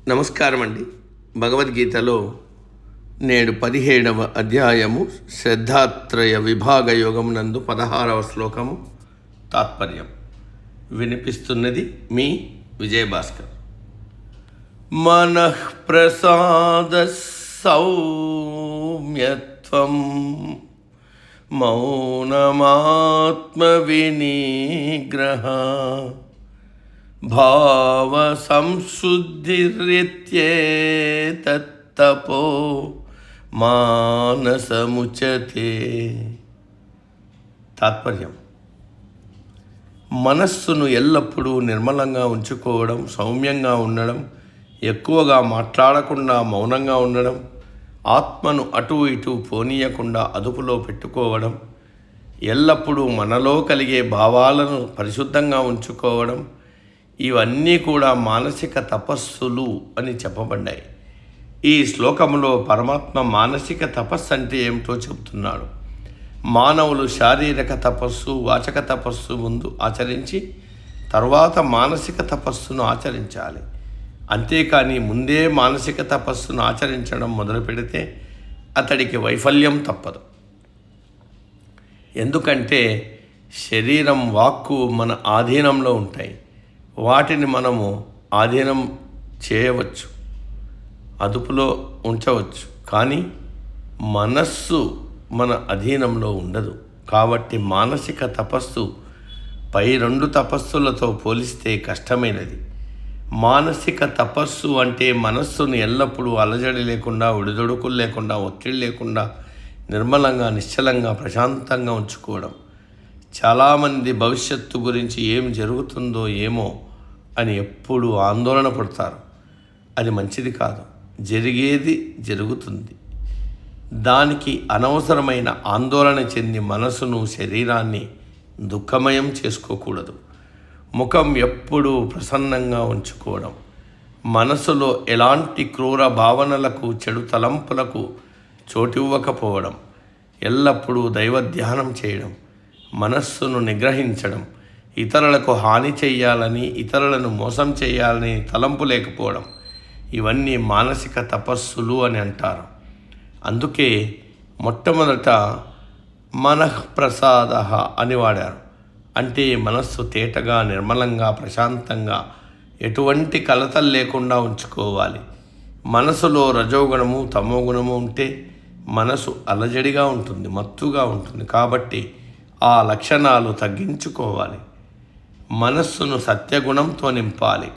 నమస్కారం అండి. భగవద్గీతలో నేడు 17వ అధ్యాయము శ్రద్ధాత్రయ విభాగ యోగం నందు 16వ శ్లోకము తాత్పర్యం వినిపిస్తున్నది మీ విజయభాస్కర్. మనః ప్రసాద సౌమ్యత్వం మౌనమాత్మ వినిగ్రహ భావ సంశుద్ధిర్యత్యేతత్తపో మానసముచతే. తాత్పర్యం: మనస్సును ఎల్లప్పుడూ నిర్మలంగా ఉంచుకోవడం, సౌమ్యంగా ఉండడం, ఎక్కువగా మాట్లాడకుండా మౌనంగా ఉండడం, ఆత్మను అటు ఇటు పోనీయకుండా అదుపులో పెట్టుకోవడం, ఎల్లప్పుడూ మనలో కలిగే భావాలను పరిశుద్ధంగా ఉంచుకోవడం, ఇవన్నీ కూడా మానసిక తపస్సులు అని చెప్పబడ్డాయి. ఈ శ్లోకంలో పరమాత్మ మానసిక తపస్సు అంటే ఏమిటో చెబుతున్నాడు. మానవులు శారీరక తపస్సు, వాచక తపస్సు ముందు ఆచరించి తర్వాత మానసిక తపస్సును ఆచరించాలి. అంతేకాని ముందే మానసిక తపస్సును ఆచరించడం మొదలు పెడితే అతడికి వైఫల్యం తప్పదు. ఎందుకంటే శరీరం, వాక్కు మన ఆధీనంలో ఉంటాయి. వాటిని మనము ఆధీనం చేయవచ్చు, అదుపులో ఉంచవచ్చు. కానీ మనస్సు మన అధీనంలో ఉండదు. కాబట్టి మానసిక తపస్సు పై రెండు తపస్సులతో పోలిస్తే కష్టమైనది. మానసిక తపస్సు అంటే మనస్సును ఎల్లప్పుడూ అలజడి లేకుండా, ఒడిదొడుకులు లేకుండా, ఒత్తిడి లేకుండా నిర్మలంగా, నిశ్చలంగా, ప్రశాంతంగా ఉంచుకోవడం. చాలామంది భవిష్యత్తు గురించి ఏం జరుగుతుందో ఏమో అని ఎప్పుడు ఆందోళన పడతారు. అది మంచిది కాదు. జరిగేది జరుగుతుంది. దానికి అనవసరమైన ఆందోళన చెంది మనసును, శరీరాన్ని దుఃఖమయం చేసుకోకూడదు. ముఖం ఎప్పుడూ ప్రసన్నంగా ఉంచుకోవడం, మనసులో ఎలాంటి క్రూర భావనలకు, చెడు తలంపులకు చోటివ్వకపోవడం, ఎల్లప్పుడూ దైవధ్యానం చేయడం, మనస్సును నిగ్రహించడం, ఇతరులకు హాని చేయాలని, ఇతరులను మోసం చేయాలని తలంపు లేకపోవడం, ఇవన్నీ మానసిక తపస్సులు అని అంటారు. అందుకే మొట్టమొదట మనఃప్రసాద అని వాడారు. అంటే మనస్సు తేటగా, నిర్మలంగా, ప్రశాంతంగా, ఎటువంటి కలతలు లేకుండా ఉంచుకోవాలి. మనసులో రజోగుణము, తమోగుణము ఉంటే మనసు అలజడిగా ఉంటుంది, మత్తుగా ఉంటుంది. కాబట్టి ఆ లక్షణాలు తగ్గించుకోవాలి. మనస్సును సత్యగుణంతో నింపాలి.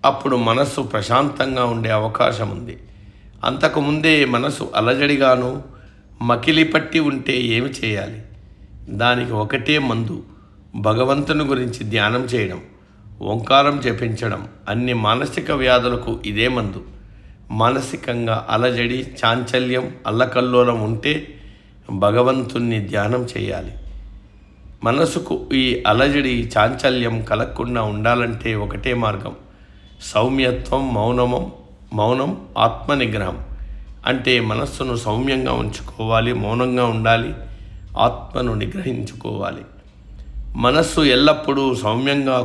అప్పుడు మనస్సు ప్రశాంతంగా ఉండే అవకాశం ఉంది. అంతకుముందే మనసు అలజడిగాను, మకిలి పట్టి ఉంటే ఏమి చేయాలి? దానికి ఒకటే మందు: భగవంతుని గురించి ధ్యానం చేయడం, ఓంకారం జపించడం. అన్ని మానసిక వ్యాధులకు ఇదే మందు. మానసికంగా అలజడి, చాంచల్యం, అల్లకల్లోలం ఉంటే భగవంతుణ్ణి ధ్యానం చేయాలి. మనసుకు ఈ అలజడి, చాంచల్యం కలగకుండా ఉండాలంటే ఒకటే మార్గం: సౌమ్యత్వం, మౌనం, ఆత్మనిగ్రహం. అంటే మనస్సును సౌమ్యంగా ఉంచుకోవాలి, మౌనంగా ఉండాలి, ఆత్మను నిగ్రహించుకోవాలి. మనస్సు ఎల్లప్పుడూ సౌమ్యంగా,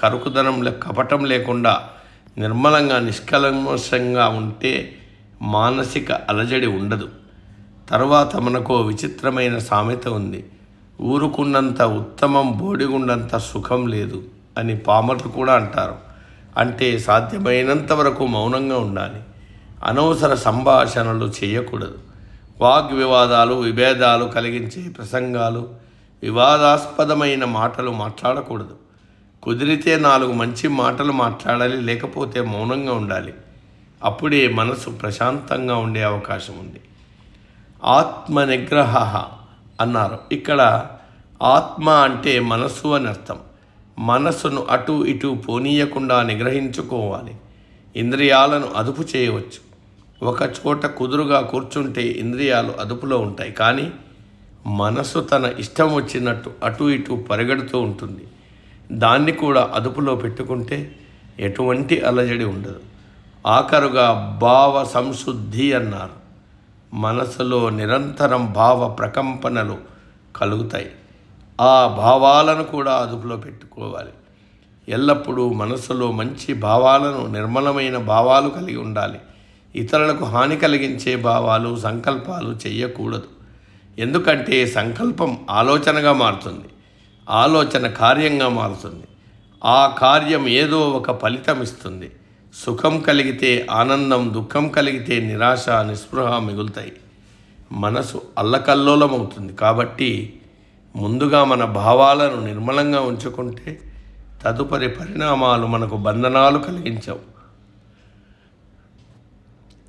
కరుకుదనం, కపటం లేకుండా నిర్మలంగా, నిష్కల్మషంగా ఉంటే మానసిక అలజడి ఉండదు. తర్వాత మనకు విచిత్రమైన సామెత ఉంది: ఊరుకున్నంత ఉత్తమం, బోడిగుండంత సుఖం లేదు అని పామరులు కూడా అంటారు. అంటే సాధ్యమైనంత వరకు మౌనంగా ఉండాలి. అనవసర సంభాషణలు చేయకూడదు. వాగ్వివాదాలు, విభేదాలు కలిగించే ప్రసంగాలు, వివాదాస్పదమైన మాటలు మాట్లాడకూడదు. కుదిరితే 4 మంచి మాటలు మాట్లాడాలి, లేకపోతే మౌనంగా ఉండాలి. అప్పుడే మనసు ప్రశాంతంగా ఉండే అవకాశం ఉంది. ఆత్మ నిగ్రహ అన్నారు. ఇక్కడ ఆత్మ అంటే మనసు అని అర్థం. మనసును అటు ఇటు పోనీయకుండా నిగ్రహించుకోవాలి. ఇంద్రియాలను అదుపు చేయవచ్చు. ఒక చోట కుదురుగా కూర్చుంటే ఇంద్రియాలు అదుపులో ఉంటాయి. కానీ మనసు తన ఇష్టం వచ్చినట్టు అటు ఇటు పరిగెడుతూ ఉంటుంది. దాన్ని కూడా అదుపులో పెట్టుకుంటే ఎటువంటి అలజడి ఉండదు. ఆఖరుగా భావ సంశుద్ధి అన్నారు. మనసులో నిరంతరం భావ ప్రకంపనలు కలుగుతాయి. ఆ భావాలను కూడా అదుపులో పెట్టుకోవాలి. ఎల్లప్పుడూ మనసులో మంచి భావాలను, నిర్మలమైన భావాలు కలిగి ఉండాలి. ఇతరులకు హాని కలిగించే భావాలు, సంకల్పాలు చేయకూడదు. ఎందుకంటే సంకల్పం ఆలోచనగా మారుతుంది, ఆలోచన కార్యంగా మారుతుంది, ఆ కార్యం ఏదో ఒక ఫలితం ఇస్తుంది. సుఖం కలిగితే ఆనందం, దుఃఖం కలిగితే నిరాశ, నిస్పృహ మిగులుతాయి. మనసు అల్లకల్లోలమవుతుంది. కాబట్టి ముందుగా మన భావాలను నిర్మలంగా ఉంచుకుంటే తదుపరి పరిణామాలు మనకు బంధనాలు కలిగించవు.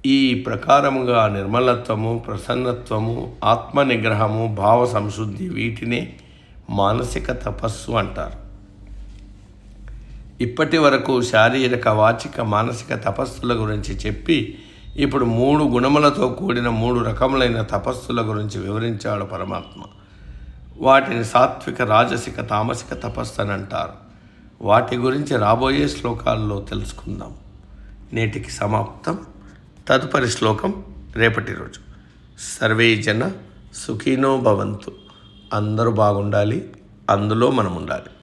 ఈ ప్రకారముగా నిర్మలత్వము, ప్రసన్నత్వము, ఆత్మ నిగ్రహము, భావ సంశుద్ధి, వీటినే మానసిక తపస్సు అంటారు. ఇప్పటి వరకు శారీరక, వాచిక, మానసిక తపస్సుల గురించి చెప్పి ఇప్పుడు 3 గుణములతో కూడిన 3 రకములైన తపస్సుల గురించి వివరించాడు పరమాత్మ. వాటిని సాత్విక, రాజసిక, తామసిక తపస్సు అని అంటారు. వాటి గురించి రాబోయే శ్లోకాల్లో తెలుసుకుందాం. నేటికి సమాప్తం. తదుపరి శ్లోకం రేపటి రోజు. సర్వే జన సుఖినో భవంతు. అందరూ బాగుండాలి, అందులో మనం ఉండాలి.